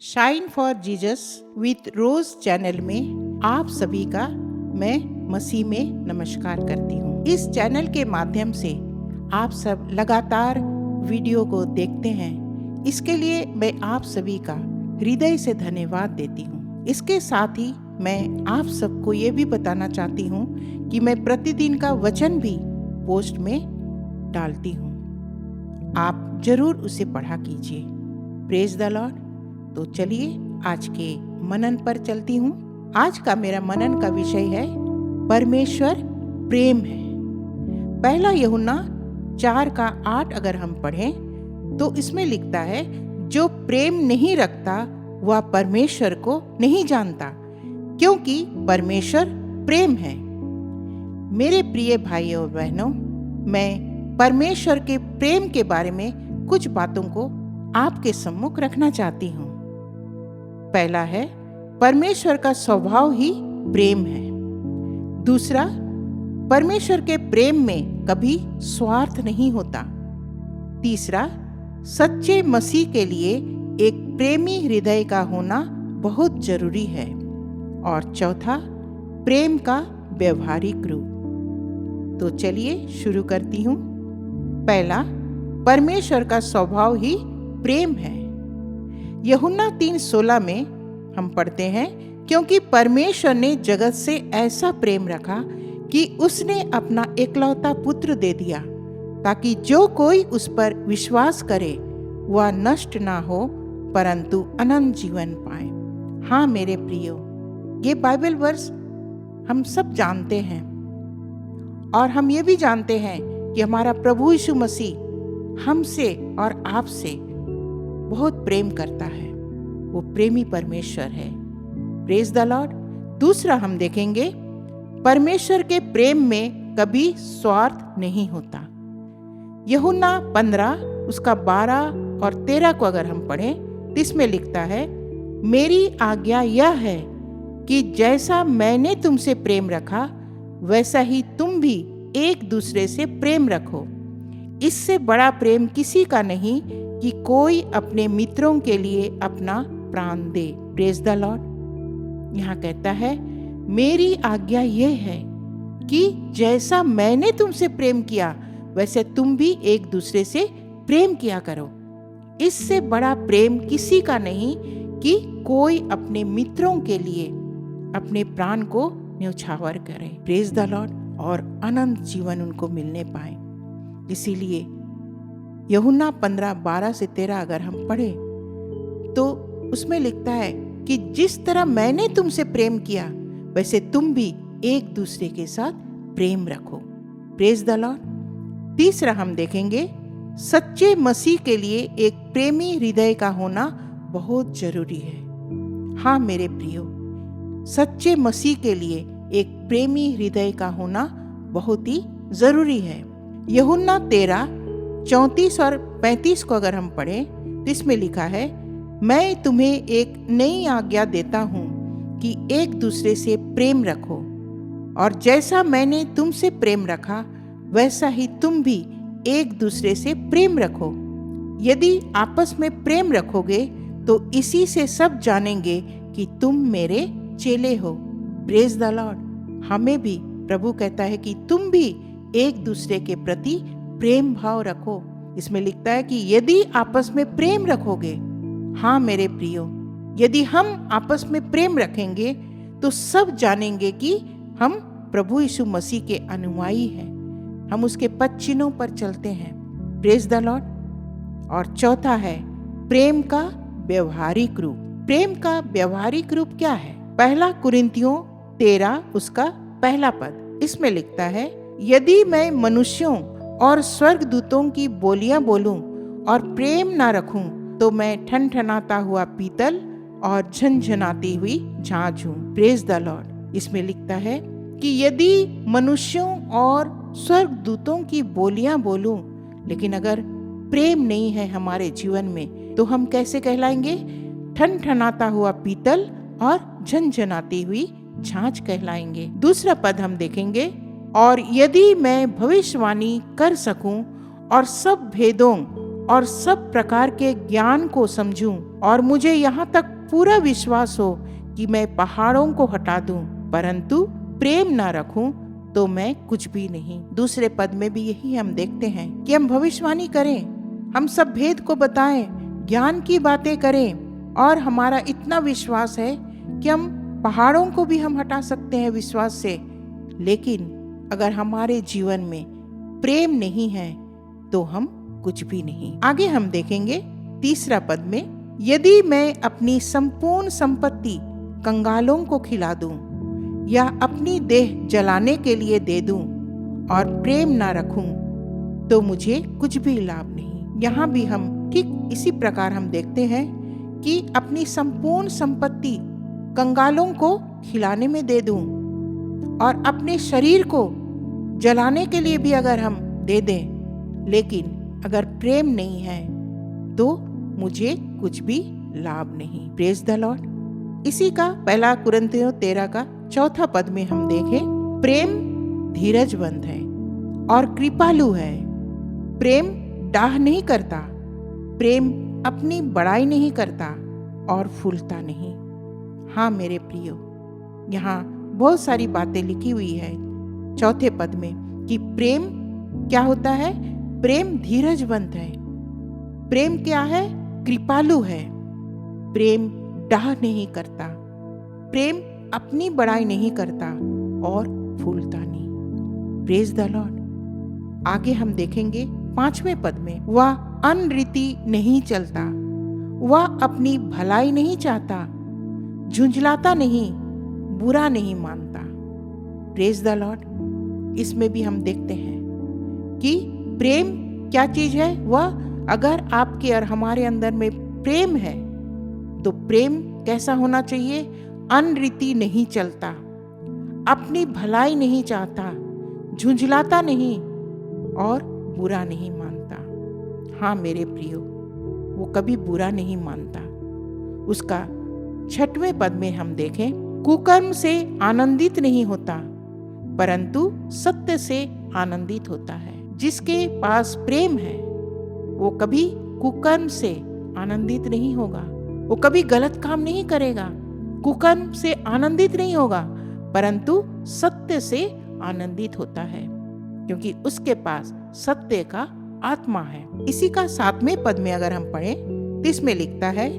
Shine for Jesus with Rose channel में आप सभी का मैं मसीह में नमस्कार करती हूँ। इस चैनल के माध्यम से आप सब लगातार वीडियो को देखते हैं, इसके लिए मैं आप सभी का हृदय से धन्यवाद देती हूँ। इसके साथ ही मैं आप सबको ये भी बताना चाहती हूँ कि मैं प्रतिदिन का वचन भी पोस्ट में डालती हूँ, आप जरूर उसे पढ़ा कीजिए। Praise the Lord. तो चलिए आज के मनन पर चलती हूँ। आज का मेरा मनन का विषय है परमेश्वर प्रेम है। पहला यूहन्ना 4:8 अगर हम पढ़ें तो इसमें लिखता है, जो प्रेम नहीं रखता वह परमेश्वर को नहीं जानता, क्योंकि परमेश्वर प्रेम है। मेरे प्रिय भाइयों और बहनों, मैं परमेश्वर के प्रेम के बारे में कुछ बातों को आपके सम्मुख रखना चाहती हूँ। पहला है, परमेश्वर का स्वभाव ही प्रेम है। दूसरा, परमेश्वर के प्रेम में कभी स्वार्थ नहीं होता। तीसरा, सच्चे मसीह के लिए एक प्रेमी हृदय का होना बहुत जरूरी है। और चौथा, प्रेम का व्यवहारिक रूप। तो चलिए शुरू करती हूँ। पहला, परमेश्वर का स्वभाव ही प्रेम है। यूहन्ना 3:16 में हम पढ़ते हैं, क्योंकि परमेश्वर ने जगत से ऐसा प्रेम रखा कि उसने अपना एकलौता पुत्र दे दिया, ताकि जो कोई उस पर विश्वास करे वह नष्ट ना हो परंतु अनंत जीवन पाए। हाँ मेरे प्रियो, ये बाइबल वर्स हम सब जानते हैं और हम ये भी जानते हैं कि हमारा प्रभु यीशु मसीह हमसे और आपसे बहुत प्रेम करता है। वो प्रेमी परमेश्वर है। Praise the Lord. दूसरा हम देखेंगे, परमेश्वर के प्रेम में कभी स्वार्थ नहीं होता। यूहन्ना 15 उसका 12 और 13 को अगर हम पढ़ें तो इसमें लिखता है, मेरी आज्ञा यह है कि जैसा मैंने तुमसे प्रेम रखा वैसा ही तुम भी एक दूसरे से प्रेम रखो। इससे बड़ा प्रेम किसी का नहीं कि कोई अपने मित्रों के लिए अपना प्राण दे। Praise the Lord. यहाँ कहता है, मेरी आज्ञा यह है कि जैसा मैंने तुमसे प्रेम किया वैसे तुम भी एक दूसरे से प्रेम किया करो। इससे बड़ा प्रेम किसी का नहीं कि कोई अपने मित्रों के लिए अपने प्राण को न्यौछावर करे। Praise the Lord. और अनंत जीवन उनको मिलने पाए। इसीलिए यूहन्ना 15:12 से 13 अगर हम पढ़े तो उसमें लिखता है कि जिस तरह मैंने तुमसे प्रेम किया वैसे तुम भी एक दूसरे के साथ प्रेम रखो। Praise the Lord. तीसरा हम देखेंगे, सच्चे मसीह के लिए एक प्रेमी हृदय का होना बहुत जरूरी है। हाँ मेरे प्रियो, सच्चे मसीह के लिए एक प्रेमी हृदय का होना बहुत ही जरूरी है। यूहन्ना 13:34 और 35 को अगर हम पढ़ें तो इसमें लिखा है, मैं तुम्हें एक नई आज्ञा देता हूँ कि एक दूसरे से प्रेम रखो, और जैसा मैंने तुमसे प्रेम रखा वैसा ही तुम भी एक दूसरे से प्रेम रखो। यदि आपस में प्रेम रखोगे तो इसी से सब जानेंगे कि तुम मेरे चेले हो। Praise the Lord. हमें भी प्रभु कहता है कि तुम भी एक दूसरे के प्रति प्रेम भाव रखो। इसमें लिखता है कि यदि आपस में प्रेम रखोगे, हाँ मेरे प्रियो, यदि हम आपस में प्रेम रखेंगे तो सब जानेंगे कि हम प्रभु यीशु मसीह के अनुयायी हैं, हम उसके पद चिन्हों पर चलते हैं। Praise the Lord. और चौथा है, प्रेम का व्यवहारिक रूप। प्रेम का व्यवहारिक रूप क्या है? पहला कुरिन्थियों 13 उसका पहला पद, इसमें लिखता है, यदि मैं मनुष्यों और स्वर्गदूतों की बोलियां बोलूं और प्रेम ना रखूं तो मैं ठनठनाता हुआ पीतल और झनझनाती हुई झांझ हूं। Praise the Lord. इसमें लिखता है कि यदि मनुष्यों और स्वर्गदूतों की बोलियां बोलूं, लेकिन अगर प्रेम नहीं है हमारे जीवन में तो हम कैसे कहलाएंगे? ठनठनाता हुआ पीतल और झनझनाती हुई झांझ कहलाएंगे। दूसरा पद हम देखेंगे, और यदि मैं भविष्यवाणी कर सकूं और सब भेदों और सब प्रकार के ज्ञान को समझूं और मुझे यहाँ तक पूरा विश्वास हो कि मैं पहाड़ों को हटा दूं, परंतु प्रेम ना रखूं तो मैं कुछ भी नहीं। दूसरे पद में भी यही हम देखते हैं कि हम भविष्यवाणी करें, हम सब भेद को बताएं, ज्ञान की बातें करें और हमारा इतना विश्वास है कि हम पहाड़ों को भी हम हटा सकते हैं विश्वास से, लेकिन अगर हमारे जीवन में प्रेम नहीं है तो हम कुछ भी नहीं। आगे हम देखेंगे तीसरा पद में, यदि मैं अपनी संपूर्ण संपत्ति कंगालों को खिला दूं या अपनी देह जलाने के लिए दे दूं और प्रेम ना रखूं तो मुझे कुछ भी लाभ नहीं। यहाँ भी हम ठीक इसी प्रकार हम देखते हैं कि अपनी संपूर्ण संपत्ति कंगालों को खिलाने में दे दूं और अपने शरीर को जलाने के लिए भी अगर हम दे दें, लेकिन अगर प्रेम नहीं है तो मुझे कुछ भी लाभ नहीं। Praise the Lord. इसी का 1 कुरिन्थियों 13 का 4 पद में हम देखें, प्रेम धीरजवंत है और कृपालु है, प्रेम डाह नहीं करता, प्रेम अपनी बड़ाई नहीं करता और फूलता नहीं। हाँ मेरे प्रियो, यहाँ बहुत सारी बातें लिखी हुई है 4 पद में कि प्रेम क्या होता है। प्रेम धीरजवंत है, प्रेम क्या है, कृपालु है, प्रेम डाह नहीं करता, प्रेम अपनी बड़ाई नहीं करता और फूलता नहीं। Praise the Lord. आगे हम देखेंगे 5वें पद में, वह अनरीति नहीं चलता, वह अपनी भलाई नहीं चाहता, झुंझलाता नहीं, बुरा नहीं मानता। Praise the Lord. इसमें भी हम देखते हैं कि प्रेम क्या चीज है। वह अगर आपके और हमारे अंदर में प्रेम है तो प्रेम कैसा होना चाहिए, अनरीति नहीं चलता, अपनी भलाई नहीं चाहता, झुंझलाता नहीं और बुरा नहीं मानता। हाँ मेरे प्रियो, वो कभी बुरा नहीं मानता। उसका 6वें पद में हम देखें, कुकर्म से आनंदित नहीं होता परंतु सत्य से आनंदित होता है। जिसके पास प्रेम है वो कभी कुकर्म से आनंदित नहीं होगा, वो कभी गलत काम नहीं करेगा, कुकर्म से आनंदित नहीं होगा, परंतु सत्य से आनंदित होता है क्योंकि उसके पास सत्य का आत्मा है। इसी का 7वें पद में अगर हम पढ़ें तो इसमें लिखता है,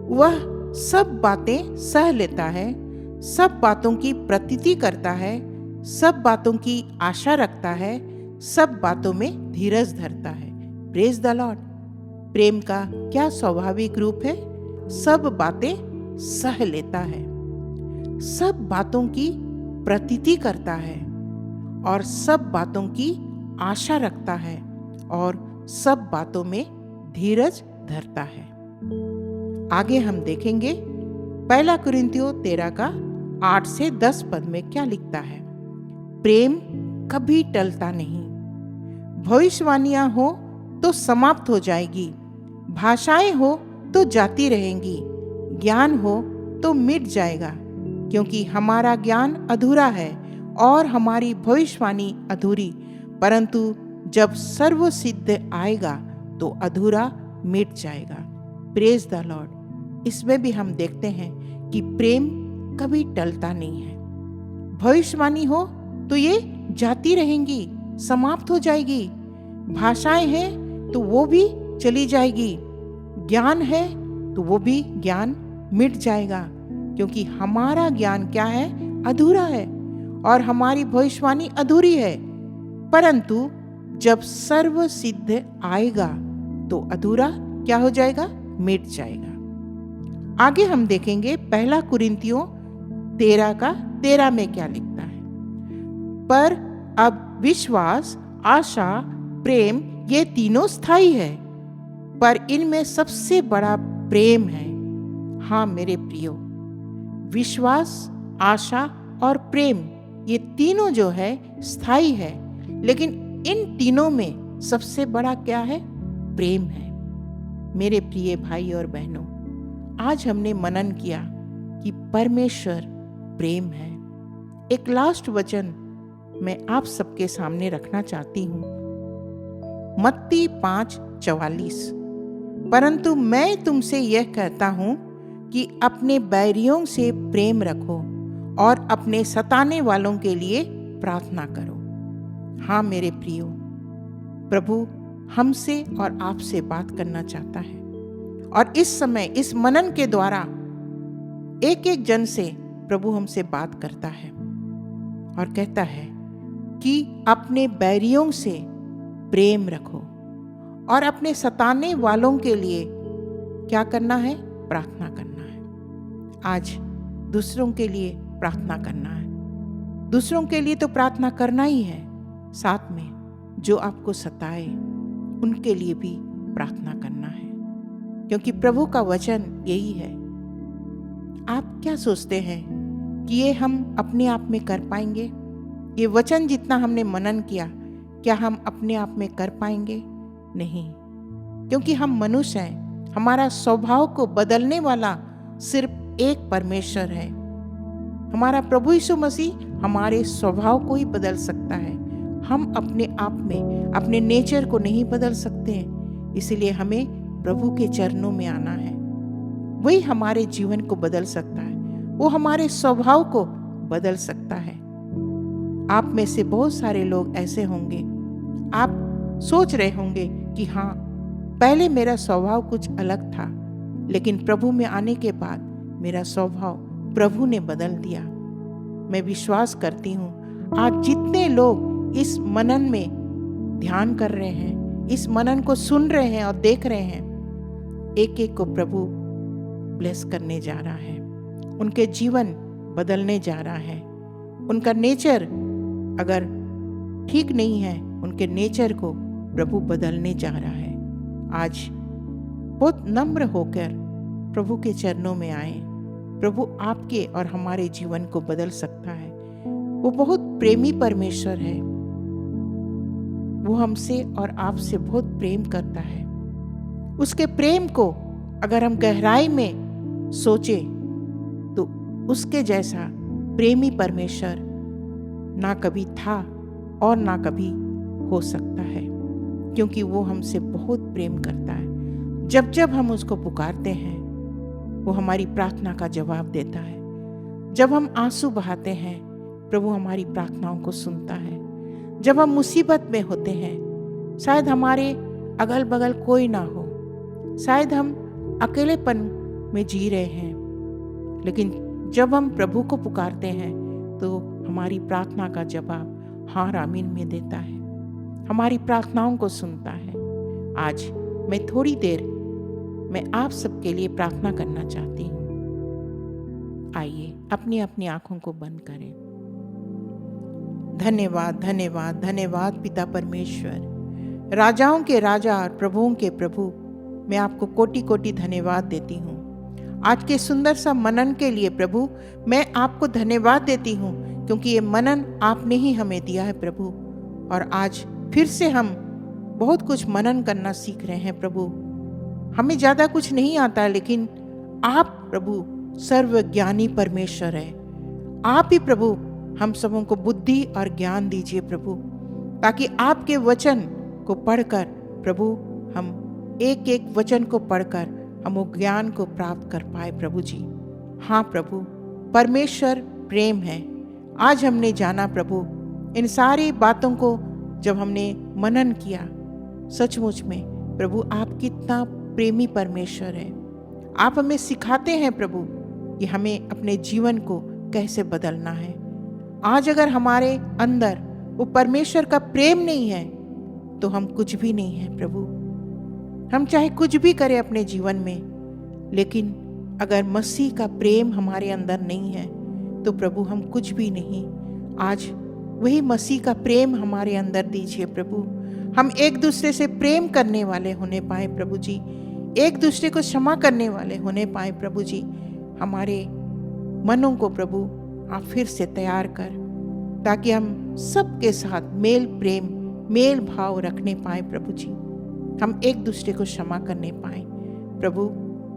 वह सब बातें सह लेता है, सब बातों की प्रतीति करता है, सब बातों की आशा रखता है, सब बातों में धीरज धरता है। Praise the Lord. प्रेम का क्या स्वाभाविक रूप है, सब बातें सह लेता है, सब बातों की प्रतीति करता है और सब बातों की आशा रखता है और सब बातों में धीरज धरता है। आगे हम देखेंगे 1 कुरिन्थियों 13 का 8 से 10 पद में क्या लिखता है, प्रेम कभी टलता नहीं, भविष्यवाणियां हो तो समाप्त हो जाएगी, भाषाएं हो तो जाती रहेंगी, ज्ञान हो तो मिट जाएगा, क्योंकि हमारा ज्ञान अधूरा है और हमारी भविष्यवाणी अधूरी, परंतु जब सर्वसिद्ध आएगा तो अधूरा मिट जाएगा। Praise the Lord. इसमें भी हम देखते हैं कि प्रेम कभी टलता नहीं है। भविष्यवाणी हो तो ये जाती रहेंगी, समाप्त हो जाएगी, भाषाएं हैं तो वो भी चली जाएगी, ज्ञान है तो वो भी ज्ञान मिट जाएगा, क्योंकि हमारा ज्ञान क्या है, अधूरा है और हमारी भविष्यवाणी अधूरी है, परंतु जब सर्व सिद्ध आएगा तो अधूरा क्या हो जाएगा, मिट जाएगा। आगे हम देखेंगे 1 कुरिन्थियों 13 का 13 में क्या लिखता है, पर अब विश्वास, आशा, प्रेम ये तीनों स्थायी है, पर इनमें सबसे बड़ा प्रेम है। हाँ मेरे प्रियो, विश्वास, आशा और प्रेम ये तीनों जो है स्थायी है, लेकिन इन तीनों में सबसे बड़ा क्या है, प्रेम है। मेरे प्रिय भाई और बहनों, आज हमने मनन किया कि परमेश्वर प्रेम है। एक लास्ट वचन मैं आप सबके सामने रखना चाहती हूँ। मत्ती 5, 44। परंतु मैं तुमसे यह कहता हूँ कि अपने बैरियों से प्रेम रखो और अपने सताने वालों के लिए प्रार्थना करो। हाँ मेरे प्रियो, प्रभु हमसे और आपसे बात करना चाहता है और इस समय इस मनन के द्वारा एक एक जन से प्रभु हमसे बात करता है और कहता है कि अपने बैरियों से प्रेम रखो और अपने सताने वालों के लिए क्या करना है? प्रार्थना करना है। आज दूसरों के लिए प्रार्थना करना है। दूसरों के लिए तो प्रार्थना करना ही है, साथ में जो आपको सताए उनके लिए भी प्रार्थना करना है, क्योंकि प्रभु का वचन यही है। आप क्या सोचते हैं कि ये हम अपने आप में कर पाएंगे? ये वचन जितना हमने मनन किया, क्या हम अपने आप में कर पाएंगे? नहीं, क्योंकि हम मनुष्य हैं। हमारा स्वभाव को बदलने वाला सिर्फ एक परमेश्वर है। हमारा प्रभु यीशु मसीह हमारे स्वभाव को ही बदल सकता है। हम अपने आप में अपने नेचर को नहीं बदल सकते हैं, इसलिए हमें प्रभु के चरणों में आना है। वही हमारे जीवन को बदल सकता है, वो हमारे स्वभाव को बदल सकता है। आप में से बहुत सारे लोग ऐसे होंगे, आप सोच रहे होंगे कि हाँ, पहले मेरा स्वभाव कुछ अलग था, लेकिन प्रभु में आने के बाद मेरा स्वभाव प्रभु ने बदल दिया। मैं विश्वास करती हूँ आज जितने लोग इस मनन में ध्यान कर रहे हैं, इस मनन को सुन रहे हैं और देख रहे हैं, एक एक को प्रभु ब्लेस करने जा रहा है। उनके जीवन बदलने जा रहा है। उनका नेचर अगर ठीक नहीं है, उनके नेचर को प्रभु बदलने जा रहा है। आज बहुत नम्र होकर प्रभु के चरणों में आए। प्रभु आपके और हमारे जीवन को बदल सकता है। वो बहुत प्रेमी परमेश्वर है। वो हमसे और आपसे बहुत प्रेम करता है। उसके प्रेम को अगर हम गहराई में सोचें तो उसके जैसा प्रेमी परमेश्वर ना कभी था और ना कभी हो सकता है, क्योंकि वो हमसे बहुत प्रेम करता है। जब जब हम उसको पुकारते हैं, वो हमारी प्रार्थना का जवाब देता है। जब हम आंसू बहाते हैं, प्रभु हमारी प्रार्थनाओं को सुनता है। जब हम मुसीबत में होते हैं, शायद हमारे अगल बगल कोई ना हो, शायद हम अकेलेपन में जी रहे हैं, लेकिन जब हम प्रभु को पुकारते हैं तो हमारी प्रार्थना का जवाब हाँ आमीन में देता है, हमारी प्रार्थनाओं को सुनता है। आज मैं थोड़ी देर मैं आप सबके लिए प्रार्थना करना चाहती हूँ। आइए अपनी अपनी आंखों को बंद करें। धन्यवाद धन्यवाद धन्यवाद पिता परमेश्वर, राजाओं के राजा और प्रभुओं के प्रभु, मैं आपको कोटि कोटि धन्यवाद देती हूँ। आज के सुंदर सा मनन के लिए प्रभु मैं आपको धन्यवाद देती हूँ, क्योंकि ये मनन आपने ही हमें दिया है प्रभु। और आज फिर से हम बहुत कुछ मनन करना सीख रहे हैं प्रभु। हमें ज़्यादा कुछ नहीं आता, लेकिन आप प्रभु सर्वज्ञानी परमेश्वर है। आप ही प्रभु हम सबों को बुद्धि और ज्ञान दीजिए प्रभु, ताकि आपके वचन को पढ़कर प्रभु हम एक एक वचन को पढ़कर हम वो ज्ञान को प्राप्त कर पाए प्रभु जी। हाँ प्रभु, परमेश्वर प्रेम है। आज हमने जाना प्रभु, इन सारी बातों को जब हमने मनन किया, सचमुच में प्रभु आप कितना प्रेमी परमेश्वर है। आप हमें सिखाते हैं प्रभु कि हमें अपने जीवन को कैसे बदलना है। आज अगर हमारे अंदर वो परमेश्वर का प्रेम नहीं है तो हम कुछ भी नहीं है प्रभु। हम चाहे कुछ भी करें अपने जीवन में, लेकिन अगर मसीह का प्रेम हमारे अंदर नहीं है तो प्रभु हम कुछ भी नहीं। आज वही मसीह का प्रेम हमारे अंदर दीजिए प्रभु। हम एक दूसरे से प्रेम करने वाले होने पाए प्रभु जी, एक दूसरे को क्षमा करने वाले होने पाए प्रभु जी। हमारे मनों को प्रभु आप फिर से तैयार कर, ताकि हम सबके साथ मेल प्रेम मेल भाव रखने पाए प्रभु जी। हम एक दूसरे को क्षमा करने पाए प्रभु।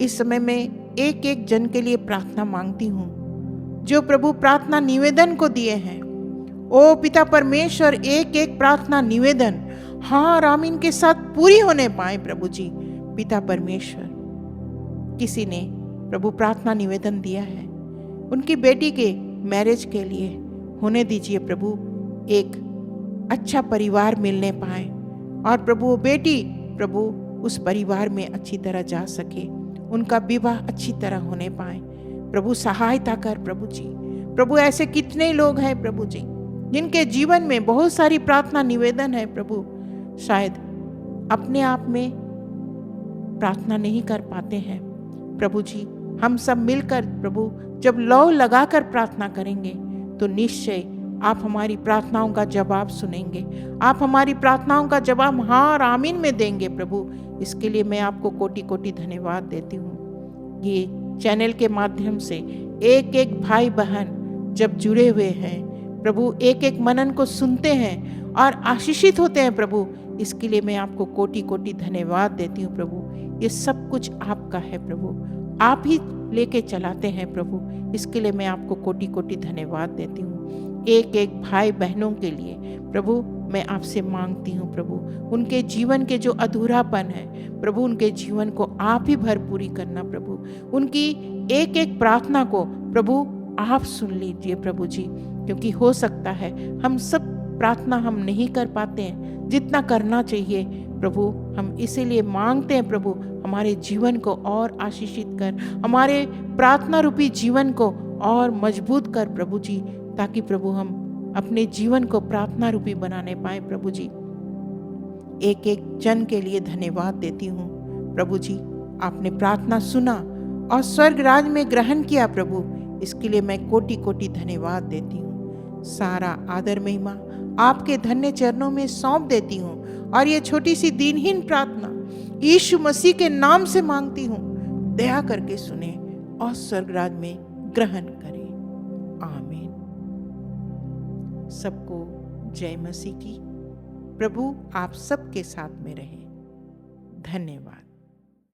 इस समय में एक एक जन के लिए प्रार्थना मांगती हूँ जो प्रभु प्रार्थना निवेदन को दिए हैं। ओ पिता परमेश्वर, एक एक प्रार्थना निवेदन हाँ और आमीन के साथ पूरी होने पाए प्रभु जी। पिता परमेश्वर, किसी ने प्रभु प्रार्थना निवेदन दिया है उनकी बेटी के मैरिज के लिए, होने दीजिए प्रभु, एक अच्छा परिवार मिलने पाए और प्रभु वो बेटी प्रभु उस परिवार में अच्छी तरह जा सके, उनका विवाह अच्छी तरह होने पाए। प्रभु सहायता कर प्रभु जी। प्रभु ऐसे कितने लोग हैं प्रभु जी जिनके जीवन में बहुत सारी प्रार्थना निवेदन है प्रभु, शायद अपने आप में प्रार्थना नहीं कर पाते हैं प्रभु जी। हम सब मिलकर प्रभु जब लौ लगाकर प्रार्थना करेंगे तो निश्चय आप हमारी प्रार्थनाओं का जवाब सुनेंगे, आप हमारी प्रार्थनाओं का जवाब हाँ और आमीन में देंगे प्रभु। इसके लिए मैं आपको कोटि कोटि धन्यवाद देती हूँ। ये चैनल के माध्यम से एक एक भाई बहन जब जुड़े हुए हैं प्रभु, एक एक मनन को सुनते हैं और आशीषित होते हैं प्रभु, इसके लिए मैं आपको कोटि कोटि धन्यवाद देती हूँ प्रभु। ये सब कुछ आपका है प्रभु, आप ही लेके चलाते हैं प्रभु, इसके लिए मैं आपको कोटि कोटि धन्यवाद देती हूँ। एक एक भाई बहनों के लिए प्रभु मैं आपसे मांगती हूँ प्रभु, उनके जीवन के जो अधूरापन है प्रभु, उनके जीवन को आप ही भरपूरी करना प्रभु। उनकी एक एक प्रार्थना को प्रभु आप सुन लीजिए प्रभु जी, क्योंकि हो सकता है हम सब प्रार्थना हम नहीं कर पाते हैं जितना करना चाहिए प्रभु। हम इसीलिए मांगते हैं प्रभु, हमारे जीवन को और आशीषित कर, हमारे प्रार्थना रूपी जीवन को और मजबूत कर प्रभु जी, ताकि प्रभु हम अपने जीवन को प्रार्थना रूपी बनाने पाए प्रभु जी। एक एक जन के लिए धन्यवाद देती हूँ प्रभु जी। आपने प्रार्थना सुना और स्वर्ग राज में ग्रहण किया प्रभु, इसके लिए मैं कोटि कोटि धन्यवाद देती हूँ। सारा आदर महिमा आपके धन्य चरणों में सौंप देती हूँ और ये छोटी सी दीनहीन प्रार्थना यीशु मसीह के नाम से मांगती हूँ, दया करके सुने और स्वर्ग राज में ग्रहण करें। आमीन। सबको जय मसीह की। प्रभु आप सबके साथ में रहे। धन्यवाद।